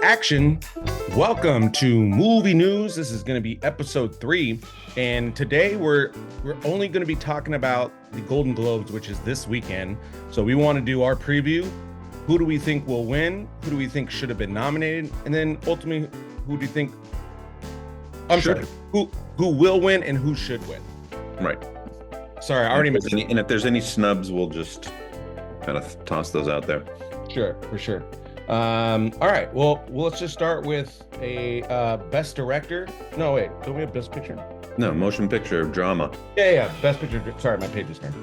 Action. Welcome to Movie News. This is going to be episode 3, and today we're only going to be talking about the Golden Globes, which is this weekend. So we want to do our preview. Who do we think will win? Who do we think should have been nominated? And then ultimately, who do you think? Who will win and who should win? Right. Sorry, I already missed it. And if there's any snubs, we'll just kind of toss those out there. Sure, for sure. All right. Well, let's just start with a best director. No, wait. Don't we have best picture? No, motion picture drama. Yeah. Best picture. Sorry, my page is turned.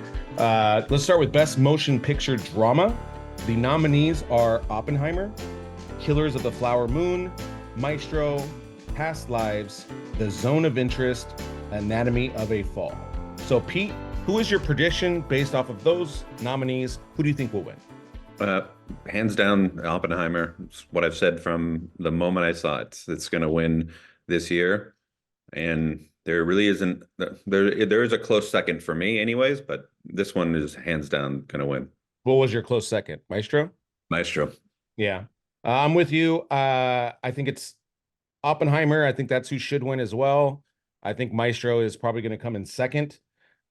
Let's start with best motion picture drama. The nominees are Oppenheimer, Killers of the Flower Moon, Maestro, Past Lives, The Zone of Interest, Anatomy of a Fall. So, Pete, who is your prediction based off of those nominees? Who do you think will win? Hands down, Oppenheimer. It's what I've said from the moment I saw it. It's going to win this year, and there really isn't. There is a close second for me, anyways. But this one is hands down going to win. What was your close second? Maestro? Maestro. Yeah, I'm with you. I think it's Oppenheimer. I think that's who should win as well. I think Maestro is probably going to come in second.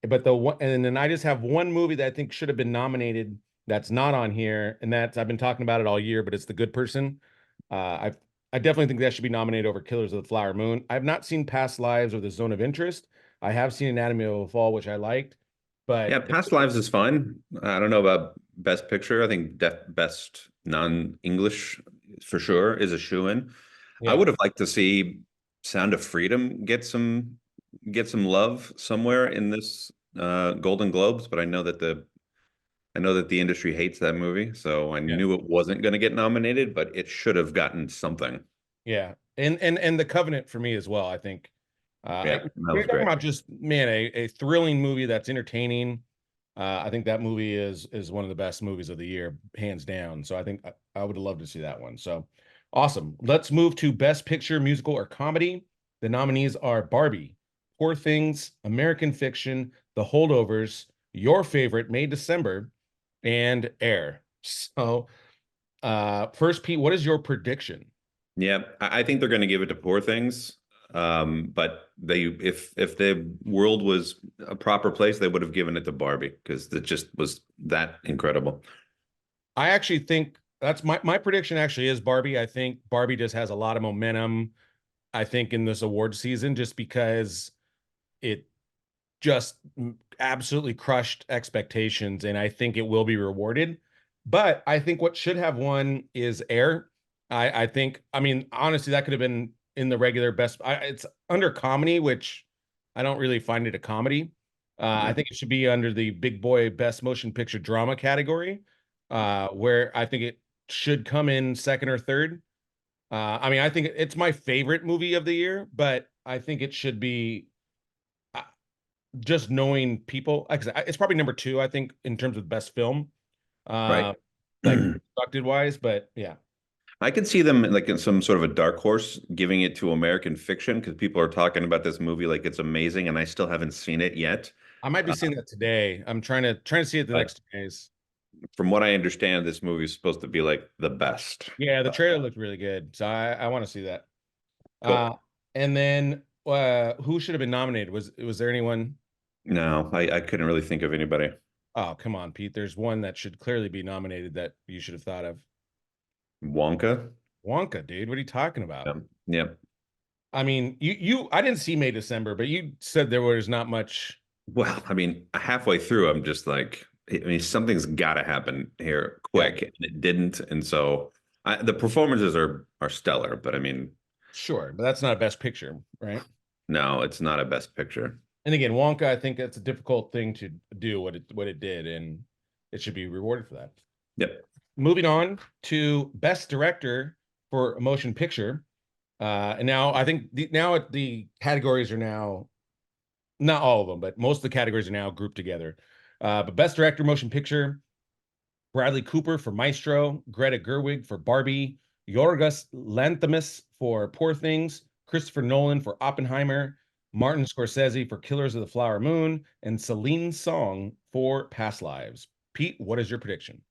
But and then I just have one movie that I think should have been nominated that's not on here, and that's I've been talking about it all year, but it's The Good Person. I definitely think that should be nominated over Killers of the Flower Moon. I've not seen Past Lives or The Zone of Interest. I have seen Anatomy of a Fall, which I liked, but Yeah, Past Lives is fine. I don't know about Best Picture. I think Best Non-English for sure is a shoo-in. yeah. I would have liked to see Sound of Freedom get some love somewhere in this Golden Globes, but I know that the industry hates that movie, so I knew it wasn't going to get nominated, but it should have gotten something. Yeah, and The Covenant for me as well. I think. That We're was talking great. about just a thrilling movie that's entertaining. I think that movie is one of the best movies of the year, hands down. So I think I would love to see that one. So awesome. Let's move to Best Picture, Musical or Comedy. The nominees are Barbie, Poor Things, American Fiction, The Holdovers, Your Favorite, May December, and Air. So first, Pete, what is your prediction? Yeah, I think they're going to give it to Poor Things. But if the world was a proper place, they would have given it to Barbie because it just was that incredible. I actually think that's my prediction actually is Barbie. I think Barbie just has a lot of momentum, I think, in this award season, just because it just absolutely crushed expectations, and I think it will be rewarded. But I think what should have won is Air. I think, I mean, honestly, that could have been in the regular best. It's under comedy, which I don't really find it a comedy. I think it should be under the Big Boy Best Motion Picture Drama category, where I think it should come in second or third. I mean, I think it's my favorite movie of the year, but I think it should be just knowing people. It's probably number 2, I think, in terms of best film, Right. like constructed wise. But yeah, I could see them like in some sort of a dark horse giving it to American Fiction because people are talking about this movie like it's amazing, and I still haven't seen it yet. I might be seeing that today. I'm trying to see it the next 2 days. From what I understand, this movie is supposed to be like the best. Yeah, the trailer looked really good, so I want to see that. Cool. And then who should have been nominated? Was there anyone? No, I couldn't really think of anybody. Oh, come on, Pete. There's one that should clearly be nominated that you should have thought of. Wonka. Wonka, dude. What are you talking about? Yeah. I mean, I didn't see May December, but you said there was not much. Well, I mean, halfway through, I'm just like, I mean, something's got to happen here quick, and it didn't. And so the performances are stellar, but I mean, Sure, but that's not a best picture, right? no, it's not a best picture. And again, Wonka, I think it's a difficult thing to do what it did, and it should be rewarded for that. Yep. Moving on to best director for a motion picture. And now I think the categories are now, not all of them, but most of the categories are now grouped together. But best director motion picture, Bradley Cooper for Maestro, Greta Gerwig for Barbie, Yorgos Lanthimos for Poor Things, Christopher Nolan for Oppenheimer, Martin Scorsese for Killers of the Flower Moon, and Celine Song for Past Lives. Pete, what is your prediction?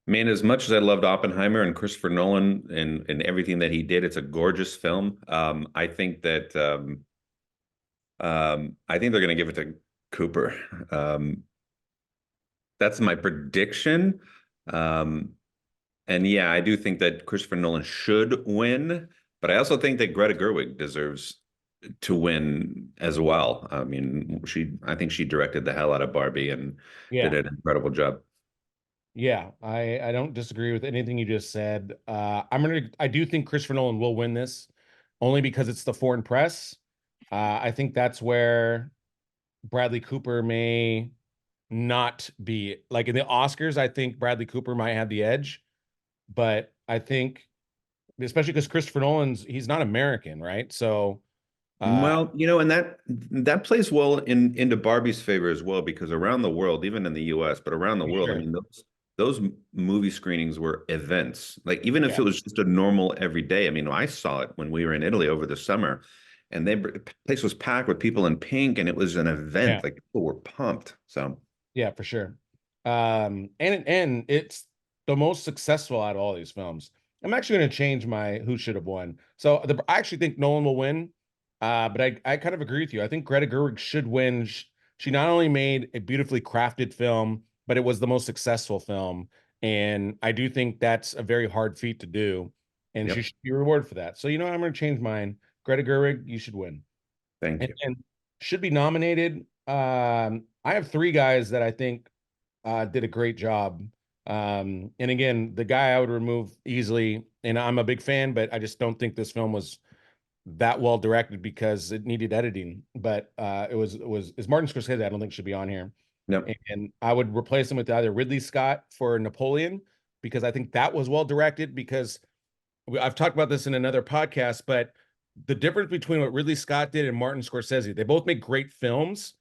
Man, as much as I loved Oppenheimer and Christopher Nolan and everything that he did, it's a gorgeous film. I think they're going to give it to Cooper. Um, that's my prediction. Um, and yeah, I do think that Christopher Nolan should win, but I also think that Greta Gerwig deserves to win as well. I mean, I think she directed the hell out of Barbie and did Yeah. an incredible job. Yeah, I don't disagree with anything you just said. I do think Christopher Nolan will win this only because it's the foreign press. I think that's where Bradley Cooper may not be like in the Oscars. I think Bradley Cooper might have the edge, but I think especially because Christopher Nolan's he's not American, right? So uh Well, and that plays well into Barbie's favor as well, because around the world, even in the US, but around the for world, I sure. mean, those movie screenings were events. Like even if Yeah, it was just a normal every day. I mean, I saw it when we were in Italy over the summer, and the place was packed with people in pink, and it was an yeah, event. Like people were pumped. So, yeah, for sure. And it's the most successful out of all these films. I'm actually going to change my who should have won. So I actually think Nolan will win. But I kind of agree with you. I think Greta Gerwig should win. She not only made a beautifully crafted film, but it was the most successful film. And I do think that's a very hard feat to do. And she yep. should be rewarded for that. So you know, I'm going to change mine. Greta Gerwig, you should win. Thank And, you. and should be nominated. I have three guys that I think did a great job. And again, the guy I would remove easily, and I'm a big fan, but I just don't think this film was that well directed because it needed editing. But it was is Martin Scorsese. I don't think should be on here, Yep. and I would replace him with either Ridley Scott for Napoleon because I think that was well directed. Because I've talked about this in another podcast, but the difference between what Ridley Scott did and Martin Scorsese, they both make great films.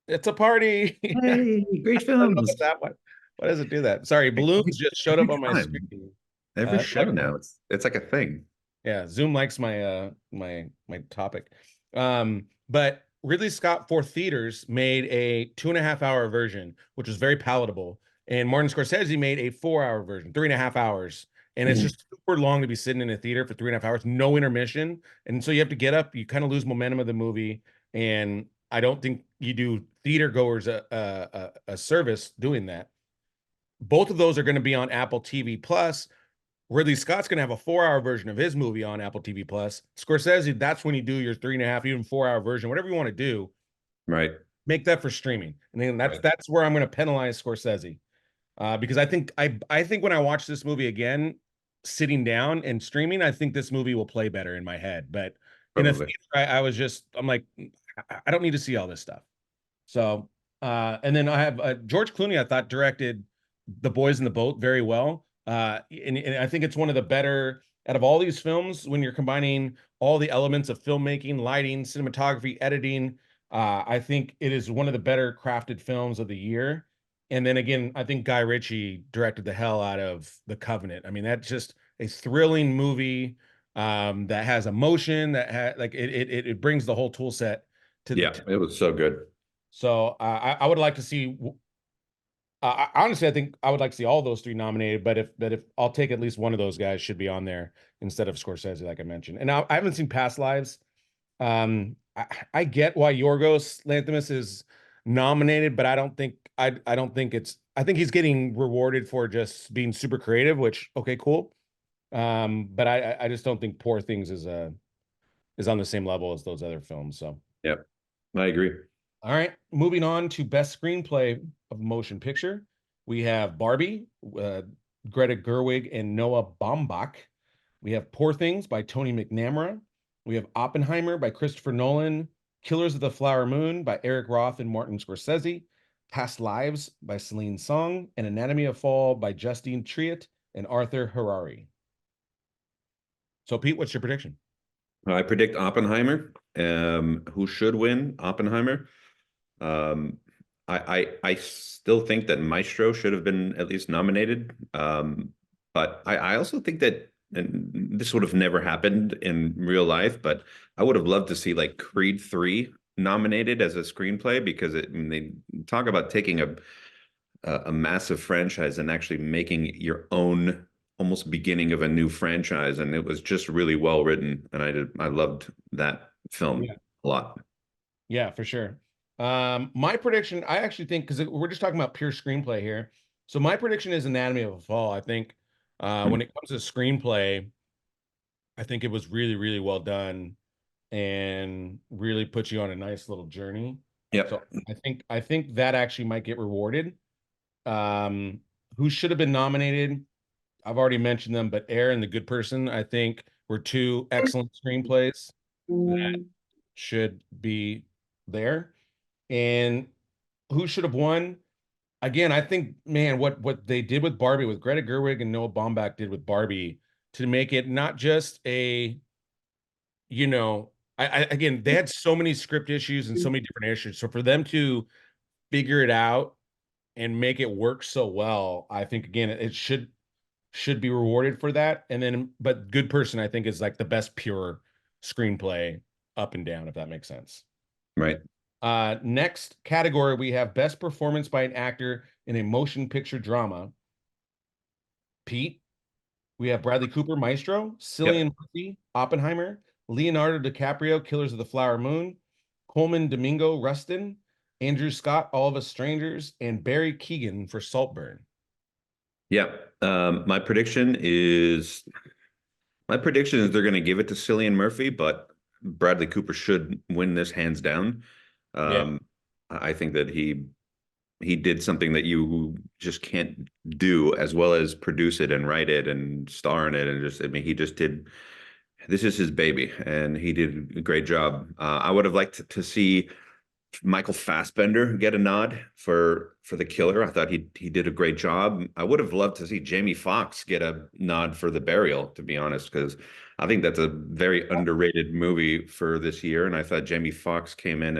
It's a party. I Hey, great don't know films. what that one. Why does it do that? Sorry, balloons just showed Every up on my time, screen. every Like show now, it's like a thing. yeah, Zoom likes my my topic. But Ridley Scott for theaters made a 2.5 hour version, which was very palatable. And Martin Scorsese made a 4 hour version, 3.5 hours. And it's Mhm. just super long to be sitting in a theater for 3.5 hours, no intermission. And so you have to get up, you kind of lose momentum of the movie. And I don't think you do theater goers a service doing that. Both of those are going to be on Apple TV Plus. Ridley Scott's going to have a 4 hour version of his movie on Apple TV Plus. Scorsese, that's when you do your 3.5, even 4 hour version, whatever you want to do, Right. make that for streaming. And then that's Right. that's where I'm going to penalize Scorsese because I think when I watch this movie again, sitting down and streaming, I think this movie will play better in my head. But in a Probably. theater, I was just I'm like I don't need to see all this stuff. So and then I have George Clooney. I thought directed The Boys in the Boat very well. And I think it's one of the better out of all these films when you're combining all the elements of filmmaking, lighting, cinematography, editing. I think it is one of the better crafted films of the year. And then again, I think Guy Ritchie directed the hell out of The Covenant. I mean, that's just a thrilling movie that has emotion, that like it brings the whole tool set to the. Yeah, it was so good. So I would like to see. Honestly, I think I would like to see all those three nominated. But if I'll take at least one of those guys should be on there instead of Scorsese, like I mentioned. And I haven't seen Past Lives. I get why Yorgos Lanthimos is nominated, but I don't think it's. I think he's getting rewarded for just being super creative, which okay, cool. But I just don't think Poor Things is on the same level as those other films. So. Yeah, I agree. All right, moving on to best screenplay of motion picture. We have Barbie, Greta Gerwig and Noah Baumbach. We have Poor Things by Tony McNamara. We have Oppenheimer by Christopher Nolan. Killers of the Flower Moon by Eric Roth and Martin Scorsese. Past Lives by Celine Song. And Anatomy of Fall by Justine Triet and Arthur Harari. So, Pete, what's your prediction? I predict Oppenheimer. Who should win? Oppenheimer. Um, I still think that Maestro should have been at least nominated. But I also think that, and this would have never happened in real life, but I would have loved to see like Creed 3 nominated as a screenplay, because I mean, they talk about taking a massive franchise and actually making your own almost beginning of a new franchise. And it was just really well written. And I loved that film Yeah. a lot. Yeah, for sure. My prediction, I actually think, because we're just talking about pure screenplay here. So my prediction is Anatomy of a Fall. I think when it comes to screenplay, I think it was really, really well done and really put you on a nice little journey. So Yep. I think that actually might get rewarded. Um, who should have been nominated? I've already mentioned them, but Air and The Good Person, I think, were two excellent screenplays that should be there. And who should have won? Again, I think, man, what they did with Barbie, with Greta Gerwig and Noah Baumbach did with Barbie, to make it not just a, you know, again, they had so many script issues and so many different issues. So for them to figure it out and make it work so well, I think again, it should be rewarded for that. And then, but Good Person, I think, is like the best pure screenplay up and down, if that makes sense. Right. Next category, we have best performance by an actor in a motion picture drama. Pete, we have Bradley Cooper, Maestro, Yep. Cillian Murphy, Oppenheimer, Leonardo DiCaprio, Killers of the Flower Moon, Coleman Domingo, Rustin, Andrew Scott, All of Us Strangers, and Barry Keoghan for Saltburn. Yeah. My prediction is they're going to give it to Cillian Murphy, but Bradley Cooper should win this hands down. Yeah. Um, I think that he did something that you just can't do, as well as produce it and write it and star in it, and just I mean he just did. This is his baby, and he did a great job. I would have liked to see Michael Fassbender get a nod for the killer. I thought he did a great job. I would have loved to see Jamie Foxx get a nod for The Burial, to be honest, because I think that's a very underrated movie for this year. And I thought Jamie Foxx came in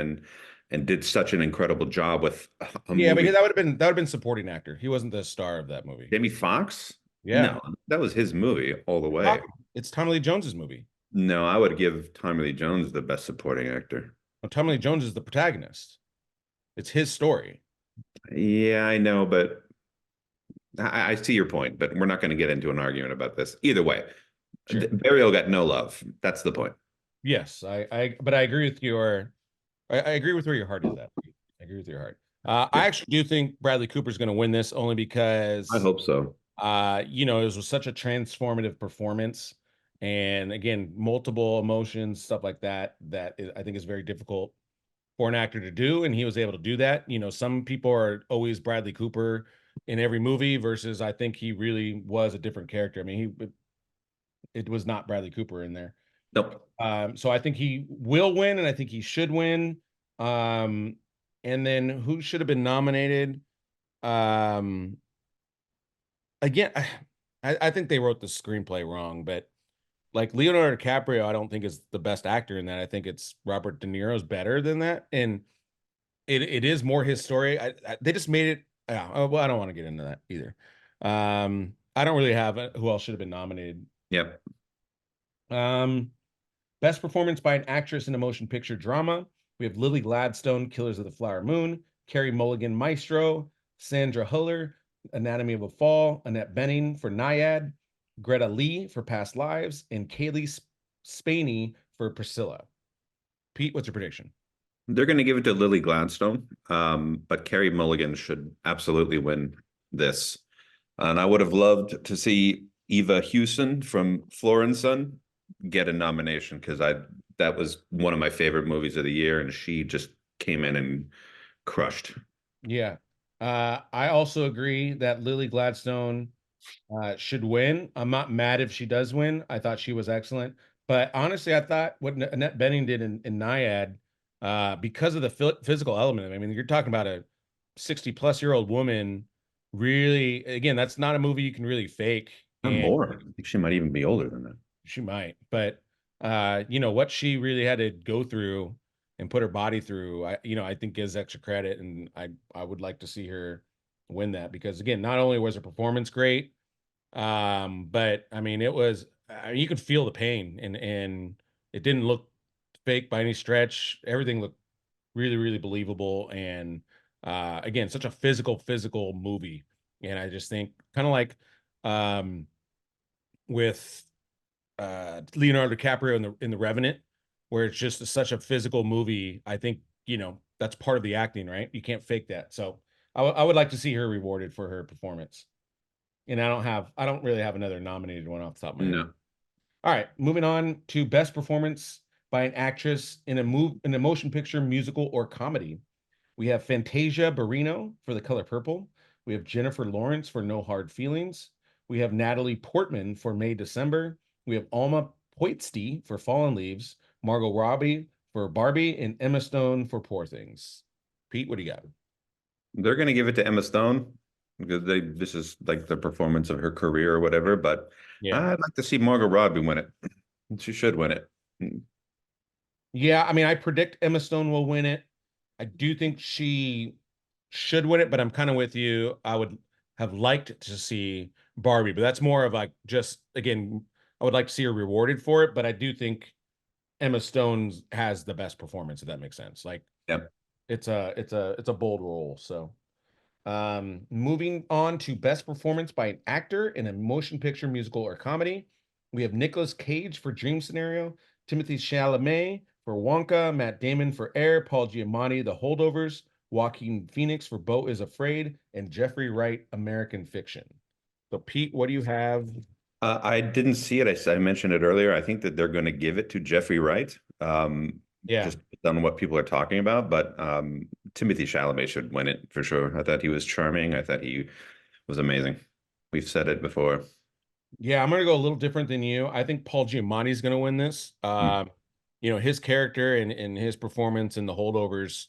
and did such an incredible job with a Yeah, but movie. that would have been supporting actor. He wasn't the star of that movie. Jamie Foxx? Yeah. No, that was his movie all the way. It's Tommy Lee Jones's movie. No, I would give Tommy Lee Jones the best supporting actor. Well, Tommy Lee Jones is the protagonist. It's his story. Yeah, I know, but I see your point, but we're not going to get into an argument about this. Either way, Sure. Burial got no love. That's the point. Yes, but I agree with I agree with where your heart is at. I agree with your heart. Yeah, I actually do think Bradley Cooper's going to win this only I because, hope so. it was such a transformative performance. And again, multiple emotions, stuff like that, I think is very difficult for an actor to do. And he was able to do that. Some people are always Bradley Cooper in every movie versus I think he really was a different character. I mean, it was not Bradley Cooper in there. Nope. So I think he will win, and I think he should win. Um, and then who should have been nominated? Um, again, I think they wrote the screenplay wrong, but like Leonardo DiCaprio, I don't think is the best actor in that. I think it's Robert De Niro's better than that, and it is more his story. They just made it. Yeah, well, I don't want to get into that either. I don't really have who else should have been nominated. Yep. Um, Best performance by an actress in a motion picture drama. We have Lily Gladstone, Killers of the Flower Moon, Carrie Mulligan, Maestro, Sandra Huller, Anatomy of a Fall, Annette Bening for Naiad, Greta Lee for Past Lives, and Kaylee Spaney for Priscilla. Pete, what's your prediction? They're going to give it to Lily Gladstone, but Carrie Mulligan should absolutely win this. And I would have loved to see Eva Hewson from Florence Son get a nomination because I that was one of my favorite movies of the year, and she just came in and crushed. Yeah. I also agree that Lily Gladstone should win. I'm not mad if she does win. I thought she was excellent. But honestly, I thought what Annette Bening did in Naiad, because of the physical element. I mean, you're talking about a 60-plus-year-old woman. Really, again, that's not a movie you can really fake. Not And more. I think she might even be older than that. she might, but what she really had to go through and put her body through, I think gives extra credit, and I would like to see her win that because again, not only was her performance great, but I mean, you could feel the pain, and it didn't look fake by any stretch. Everything looked really, really believable, and Again, such a physical movie. And I just think kind of like um, with Leonardo DiCaprio in the Revenant, where it's just such a physical movie. I think that's part of the acting, right? You can't fake that. So I would like to see her rewarded for her performance. And I don't really have another nominated one off the top of my head. No. All right, moving on to best performance by an actress in a motion picture, musical, or comedy. We have Fantasia Barrino for The Color Purple. We have Jennifer Lawrence for No Hard Feelings. We have Natalie Portman for May December. We have Alma Poitsty for Fallen Leaves, Margot Robbie for Barbie, and Emma Stone for Poor Things. Pete, what do you got? They're going to give it to Emma Stone because this is like the performance of her career or whatever. But Yeah. I'd like to see Margot Robbie win it. She should win it. Yeah, I mean, I predict Emma Stone will win it. I do think she should win it, but I'm kind of with you. I would have liked to see Barbie, but that's more of like just again, I would like to see her rewarded for it, but I do think Emma Stone has the best performance, if that makes sense. Like Yeah. it's a bold role. So moving on to best performance by an actor in a motion picture, musical, or comedy. We have Nicolas Cage for Dream Scenario, Timothy Chalamet for Wonka, Matt Damon for Air, Paul Giamatti, The Holdovers, Joaquin Phoenix for Beau is Afraid, and Jeffrey Wright, American Fiction. So, Pete, what do you have? I didn't see it. I mentioned it earlier. I think that they're going to give it to Jeffrey Wright, Yeah. just based on what people are talking about. But Timothy Chalamet should win it for sure. I thought he was charming. I thought he was amazing. We've said it before. Yeah, I'm gonna go a little different than you. I think Paul Giamatti's gonna win this. Mm. His character and his performance in The Holdovers.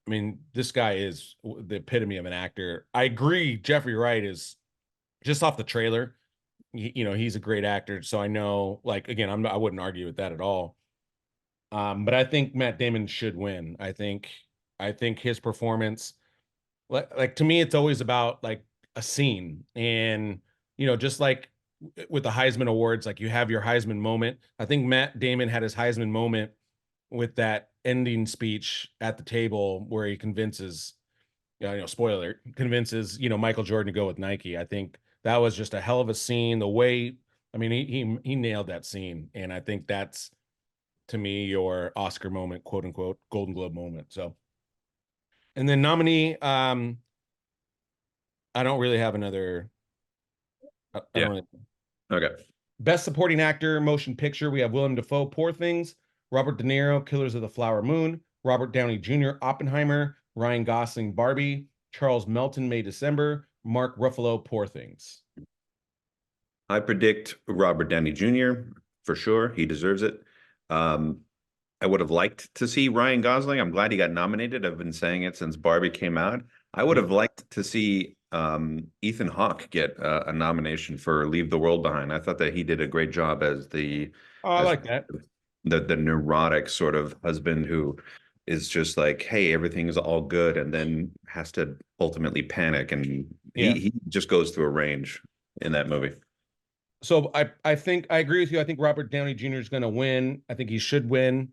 I mean, this guy is the epitome of an actor. I agree. Jeffrey Wright is just off the trailer. He's a great actor. So I know, like, again, I wouldn't argue with that at all. But I think Matt Damon should win. I think his performance, like to me, it's always about like a scene, and just like with the Heisman Awards, like you have your Heisman moment. I think Matt Damon had his Heisman moment with that ending speech at the table where he convinces, spoiler alert, convinces, Michael Jordan to go with Nike. I think that was just a hell of a scene. The way, I mean, he nailed that scene, and I think that's to me your Oscar moment, quote unquote, Golden Globe moment. So, and then nominee, I don't really have another. I Yeah. don't really. Okay. Best Supporting Actor, Motion Picture. We have Willem Dafoe, Poor Things, Robert De Niro, Killers of the Flower Moon, Robert Downey Jr., Oppenheimer, Ryan Gosling, Barbie, Charles Melton, May December, Mark Ruffalo, Poor Things. I predict Robert Downey Jr. for sure. He deserves it. Um, I would have liked to see Ryan Gosling. I'm glad he got nominated. I've been saying it since Barbie came out. I would Yeah. have liked to see Ethan Hawke get a nomination for Leave the World Behind. I thought that he did a great job as Oh, I as like that. the neurotic sort of husband who is just like, hey, everything's all good, and then has to ultimately panic, and Yeah. he just goes through a range in that movie. So I think I agree with you. I think Robert Downey Jr. is going to win. I think he should win.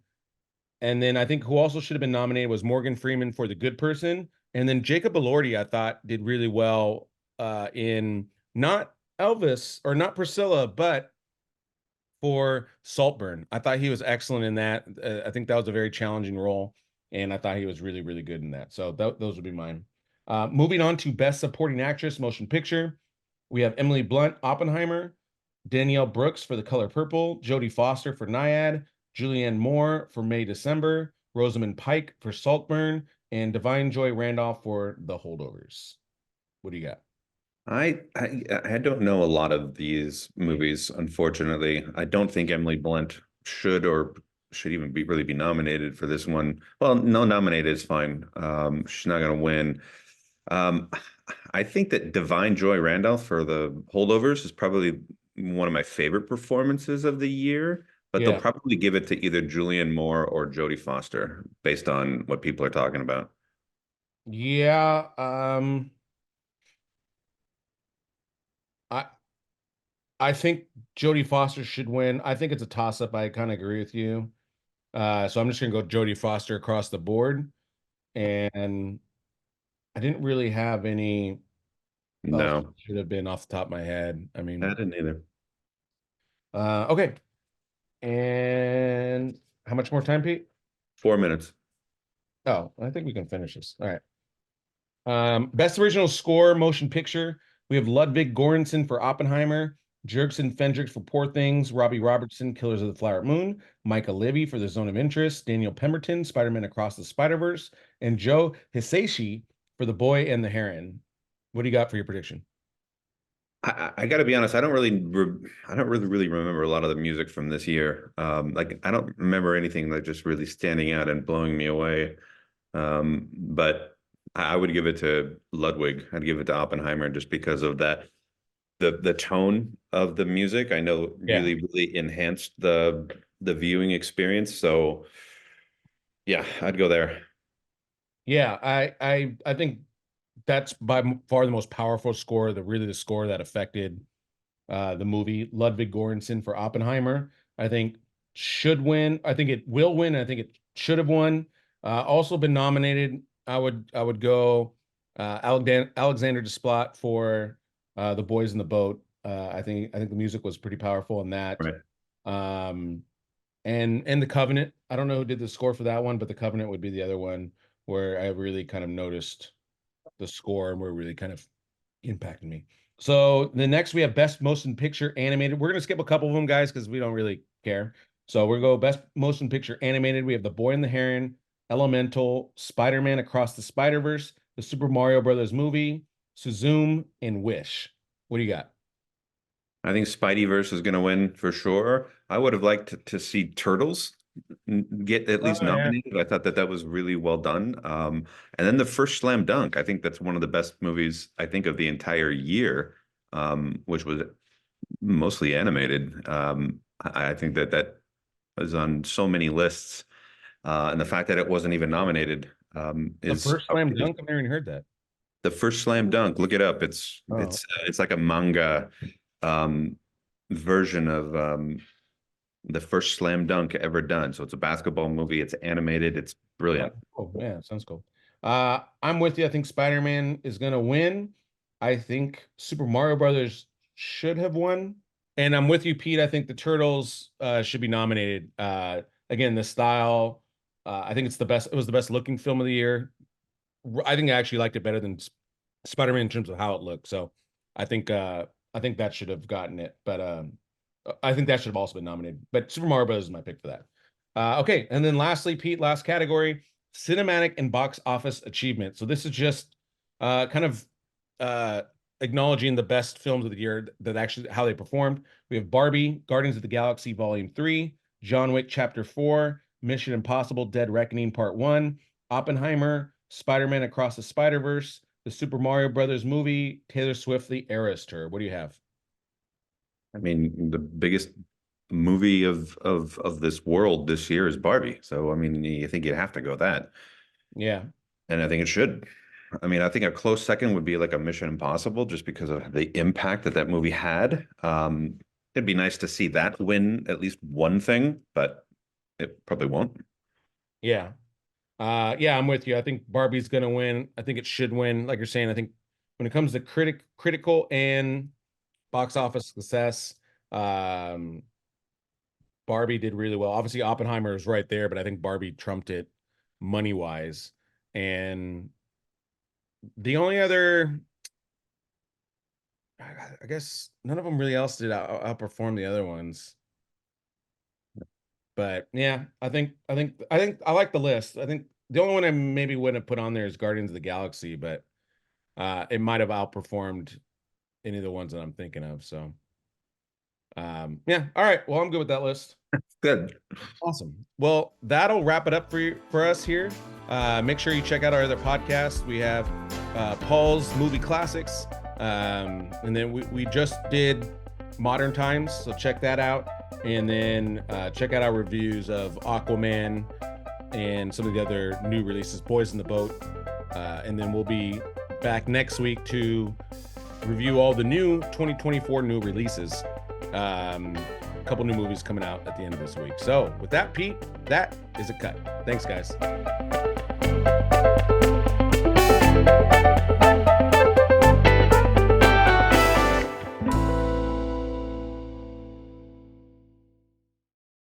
And then I think who also should have been nominated was Morgan Freeman for The Good Person. And then Jacob Elordi, I thought, did really well in not Elvis or not Priscilla, but for Saltburn. I thought he was excellent in that. I think that was a very challenging role, and I thought he was really, really good in that. So those would be mine. Moving on to Best Supporting Actress, Motion Picture, we have Emily Blunt, Oppenheimer, Danielle Brooks for The Color Purple, Jodie Foster for Naiad, Julianne Moore for May December, Rosamund Pike for Saltburn, and Divine Joy Randolph for The Holdovers. What do you got? I don't know a lot of these movies, unfortunately. I don't think Emily Blunt should or should even be really be nominated for this one. Well, no nominated is fine. She's not going to win. Um, I think that Divine Joy Randolph for The Holdovers is probably one of my favorite performances of the year, but they'll Yeah. probably give it to either Julianne Moore or Jodie Foster based on what people are talking about. Yeah. I I think Jodie Foster should win. I think it's a toss-up. I kind of agree with you. So I'm just gonna go Jodie Foster across the board. And I didn't really have any else that No, should have been off the top of my head. I I mean, didn't either. okay. And how much more time, Pete? 4 minutes. Oh, I think we can finish this. All right. Best original score, motion picture. We have Ludwig Göransson for Oppenheimer, Jerkson Fendrix for Poor Things, Robbie Robertson, Killers of the Flower Moon, Micah Livy for The Zone of Interest, Daniel Pemberton, Spider-Man Across the Spider-Verse, and Joe Hisaishi for The Boy and the Heron. What do you got for your prediction? I got to be honest. I don't really remember a lot of the music from this year. Like I don't remember anything like just really standing out and blowing me away. But I would give it to Ludwig. I'd give it to Oppenheimer just because of that. The tone of the music, I know Yeah. really enhanced the viewing experience. So yeah, I'd go there. Yeah, I think that's by far the most powerful score, the score that affected the movie. Ludwig Göransson for Oppenheimer, I think should win. I think it will win. I think it should have won. Also been nominated. I would go Alexander Desplat for The Boys in the Boat. I think the music was pretty powerful in that. Right. Um, and The Covenant. I don't know who did the score for that one, but The Covenant would be the other one where I really kind of noticed the score and were really kind of impacted me. So the next we have best motion picture animated. We're gonna skip a couple of them, guys, because we don't really care. So we're gonna go best motion picture animated. We have The Boy and the Heron, Elemental, Spider-Man Across the Spider-Verse, the Super Mario Brothers movie, Suzume, and Wish. What do you got? I think Spideyverse is going to win for sure. I would have liked to see Turtles get at least Oh yeah. nominated. I thought that that was really well done. And then the first Slam Dunk, I think that's one of the best movies I think of the entire year, which was mostly animated. I think that that was on so many lists, and the fact that it wasn't even nominated The is first slam dunk. I've never even heard that. the first Slam Dunk. Look it up. Oh, It's like a manga um, version of the first slam dunk ever done. So it's a basketball movie. It's animated. It's oh, brilliant. cool. Yeah, sounds cool. I'm with you. I think Spider-Man is gonna win. I think Super Mario Brothers should have won. And I'm with you, Pete. I think the Turtles should be nominated. Again, the style, I think it's the best. It was the best looking film of the year. I think I actually liked it better than Spider-Man in terms of how it looked. So I think I think that should have gotten it. But I think that should have also been nominated. But Super Mario Bros. Is my pick for that. Okay, and then lastly, Pete, last category, cinematic and box office achievement. So this is just kind of uh, acknowledging the best films of the year that actually how they performed. We have Barbie, Guardians of the Galaxy Volume 3, John Wick Chapter 4, Mission Impossible Dead Reckoning Part 1, Oppenheimer, Spider-Man Across the Spider-Verse, the Super Mario Brothers movie, Taylor Swift, The Eras Tour. What do you have? I mean, the biggest movie of this world this year is Barbie. So I mean, you think you'd have to go that, Yeah. and I think it should. I mean, I think a close second would be like a Mission Impossible, just because of the impact that that movie had. It'd be nice to see that win at least one thing, but it probably won't. Yeah. Yeah, I'm with you. I think Barbie's gonna win. I think it should win. Like you're saying, I think when it comes to critical and box office success, um, Barbie did really well. Obviously, Oppenheimer is right there, but I think Barbie trumped it money wise. And the only other, I guess, none of them really else did outperform the other ones. But yeah, I think I like the list. I think the only one I maybe wouldn't have put on there is Guardians of the Galaxy, but it might have outperformed any of the ones that I'm thinking of. So yeah, all right. Well, I'm good with that list. Good. Awesome. Well, that'll wrap it up for us here. Make sure you check out our other podcasts. We have Paul's Movie Classics, and then we just did Modern Times, so check that out. And then check out our reviews of Aquaman and some of the other new releases, Boys in the Boat. And then we'll be back next week to review all the new 2024 new releases. A couple new movies coming out at the end of this week. So with that, Pete, that is a cut. Thanks, guys.